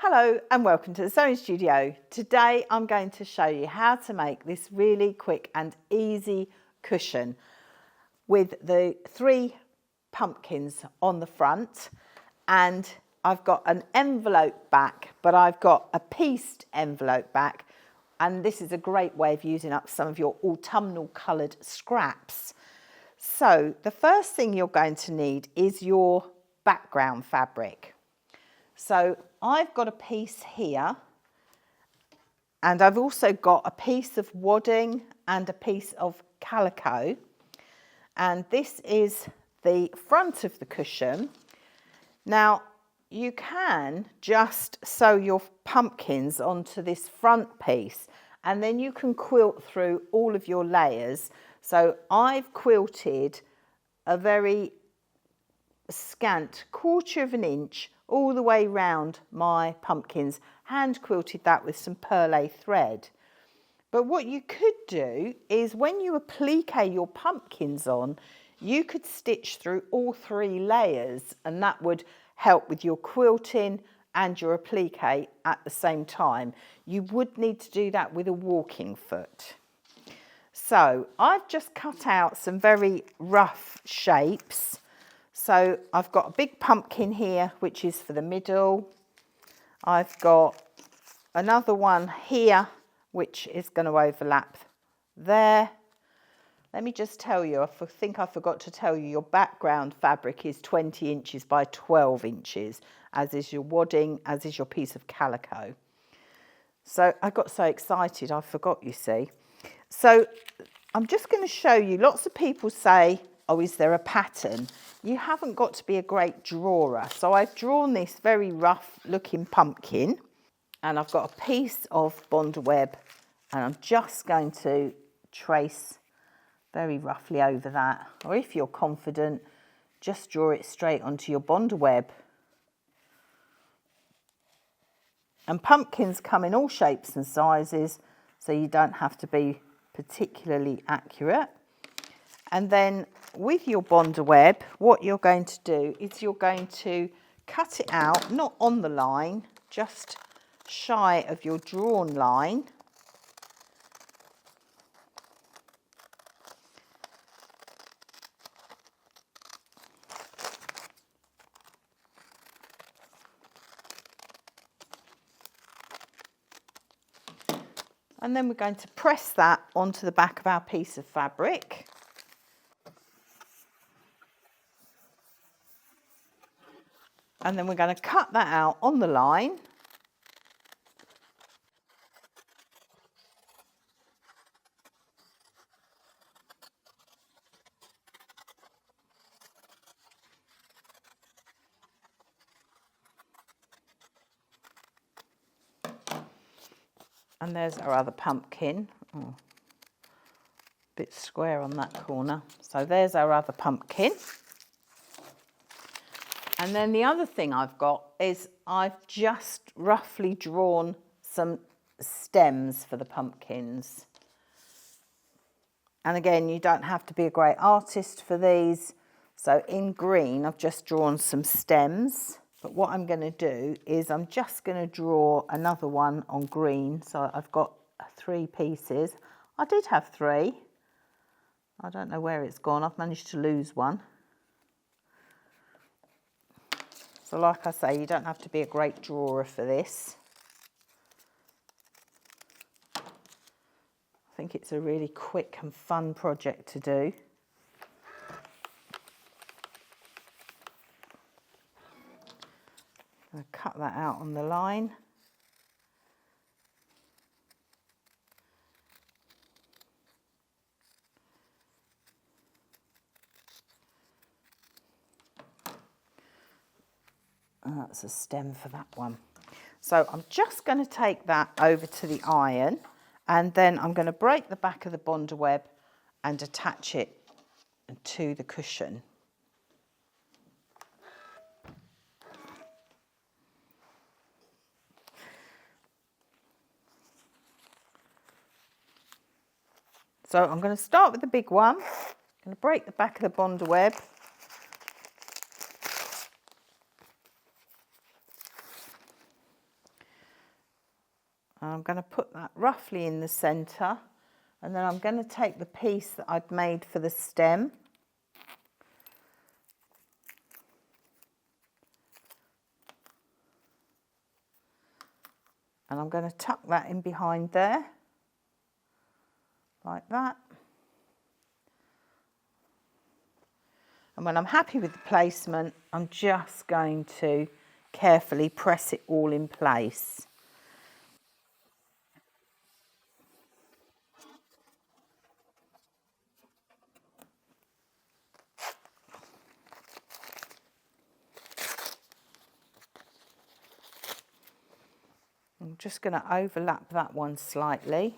Hello and welcome to the Sewing Studio. Today I'm going to show you how to make this really quick and easy cushion with the 3 pumpkins on the front, and I've got an envelope back, but I've got a pieced envelope back, and this is a great way of using up some of your autumnal coloured scraps. So the first thing you're going to need is your background fabric. So I've got a piece here, and I've also got a piece of wadding and a piece of calico, and this is the front of the cushion. Now you can just sew your pumpkins onto this front piece, and then you can quilt through all of your layers. So I've quilted a very scant 1/4 of an inch all the way round my pumpkins, hand quilted that with some perlé thread. But what you could do is when you applique your pumpkins on, you could stitch through all 3 layers, and that would help with your quilting and your applique at the same time. You would need to do that with a walking foot. So I've just cut out some very rough shapes. So I've got a big pumpkin here, which is for the middle. I've got another one here, which is going to overlap there. Let me just tell you, I think I forgot to tell you, your background fabric is 20 inches by 12 inches, as is your wadding, as is your piece of calico. So I got so excited, I forgot, you see. So I'm just going to show you, lots of people say, oh, is there a pattern? You haven't got to be a great drawer. So I've drawn this very rough looking pumpkin, and I've got a piece of bond web, and I'm just going to trace very roughly over that. Or if you're confident, just draw it straight onto your bond web. And pumpkins come in all shapes and sizes, so you don't have to be particularly accurate. And then with your bond web, what you're going to do is you're going to cut it out, not on the line, just shy of your drawn line. And then we're going to press that onto the back of our piece of fabric. And then we're going to cut that out on the line. And there's our other pumpkin. Oh, a bit square on that corner. So there's our other pumpkin. And then the other thing I've got is I've just roughly drawn some stems for the pumpkins. And again, you don't have to be a great artist for these. So in green, I've just drawn some stems. But what I'm going to do is I'm just going to draw another one on green. So I've got 3 pieces. I did have 3. I don't know where it's gone. I've managed to lose one. So like I say, you don't have to be a great drawer for this. I think it's a really quick and fun project to do. I'm going to cut that out on the line. And that's a stem for that one. So I'm just going to take that over to the iron, and then I'm going to break the back of the bond web and attach it to the cushion. So I'm going to start with the big one. I'm going to break the back of the bond web. And I'm going to put that roughly in the centre, and then I'm going to take the piece that I'd made for the stem, and I'm going to tuck that in behind there, like that. And when I'm happy with the placement, I'm just going to carefully press it all in place. I'm just going to overlap that one slightly.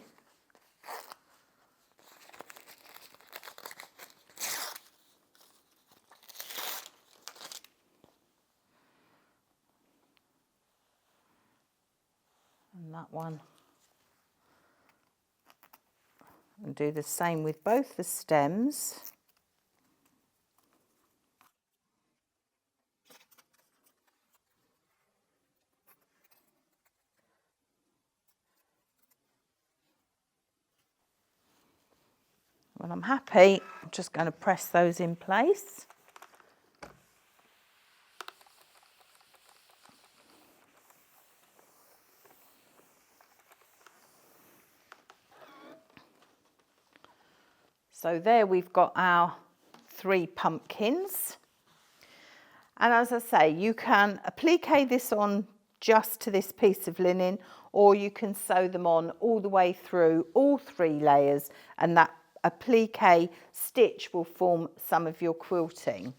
And that one. And do the same with both the stems. When I'm happy, I'm just going to press those in place. So there we've got our 3 pumpkins. And as I say, you can applique this on just to this piece of linen, or you can sew them on all the way through all 3 layers, and that applique stitch will form some of your quilting.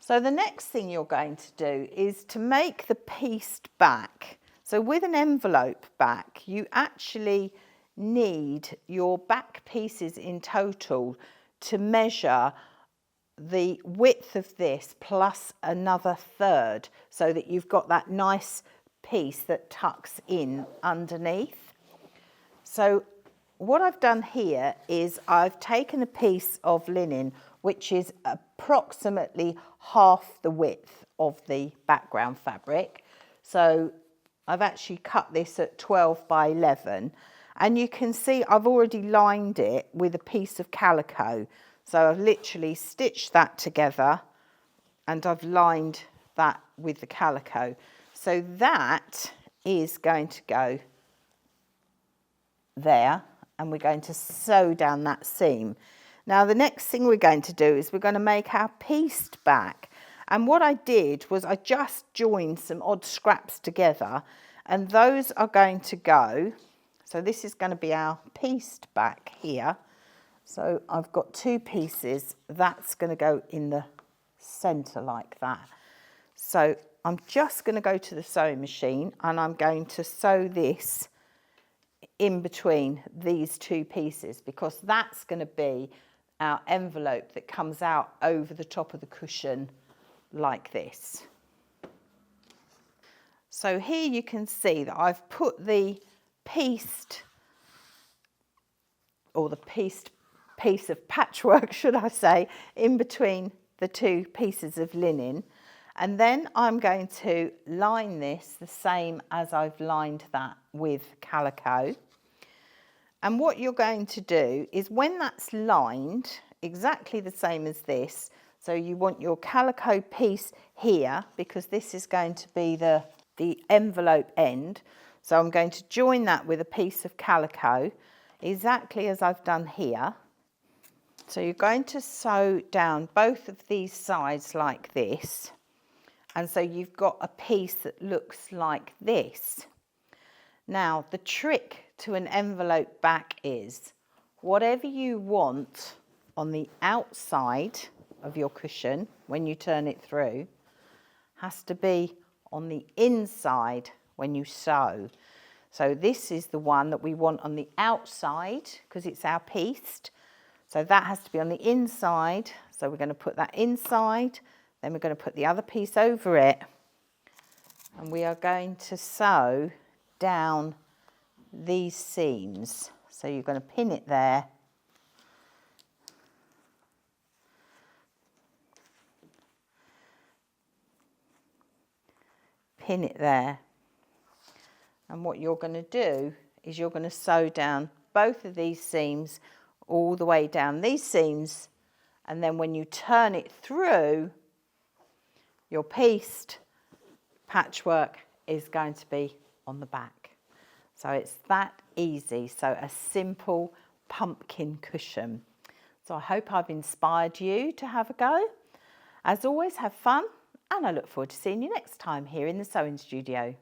So the next thing you're going to do is to make the pieced back. So with an envelope back, you actually need your back pieces in total to measure the width of this plus another third, so that you've got that nice piece that tucks in underneath. So what I've done here is I've taken a piece of linen which is approximately half the width of the background fabric. So I've actually cut this at 12 by 11, and you can see I've already lined it with a piece of calico. So I've literally stitched that together and I've lined that with the calico. So that is going to go there, and we're going to sew down that seam. Now the next thing we're going to do is we're going to make our pieced back. And what I did was I just joined some odd scraps together, and those are going to go, so this is going to be our pieced back here. So I've got 2 pieces, that's going to go in the centre like that. So I'm just going to go to the sewing machine and I'm going to sew this in between these 2 pieces, because that's going to be our envelope that comes out over the top of the cushion like this. So here you can see that I've put the pieced, or the pieced piece of patchwork, should I say, in between the 2 pieces of linen. And then I'm going to line this the same as I've lined that with calico. And what you're going to do is, when that's lined exactly the same as this, so you want your calico piece here, because this is going to be the envelope end. So I'm going to join that with a piece of calico, exactly as I've done here. So you're going to sew down both of these sides like this. And so you've got a piece that looks like this. Now, the trick to an envelope back is whatever you want on the outside of your cushion when you turn it through has to be on the inside when you sew. So this is the one that we want on the outside because it's our pieced. So that has to be on the inside. So we're going to put that inside, then we're going to put the other piece over it, and we are going to sew down these seams. So you're going to pin it there, pin it there, And what you're going to do is you're going to sew down both of these seams all the way down these seams, and then when you turn it through, your pieced patchwork is going to be on the back. So it's that easy. So a simple pumpkin cushion. So I hope I've inspired you to have a go. As always, have fun, and I look forward to seeing you next time here in the sewing studio.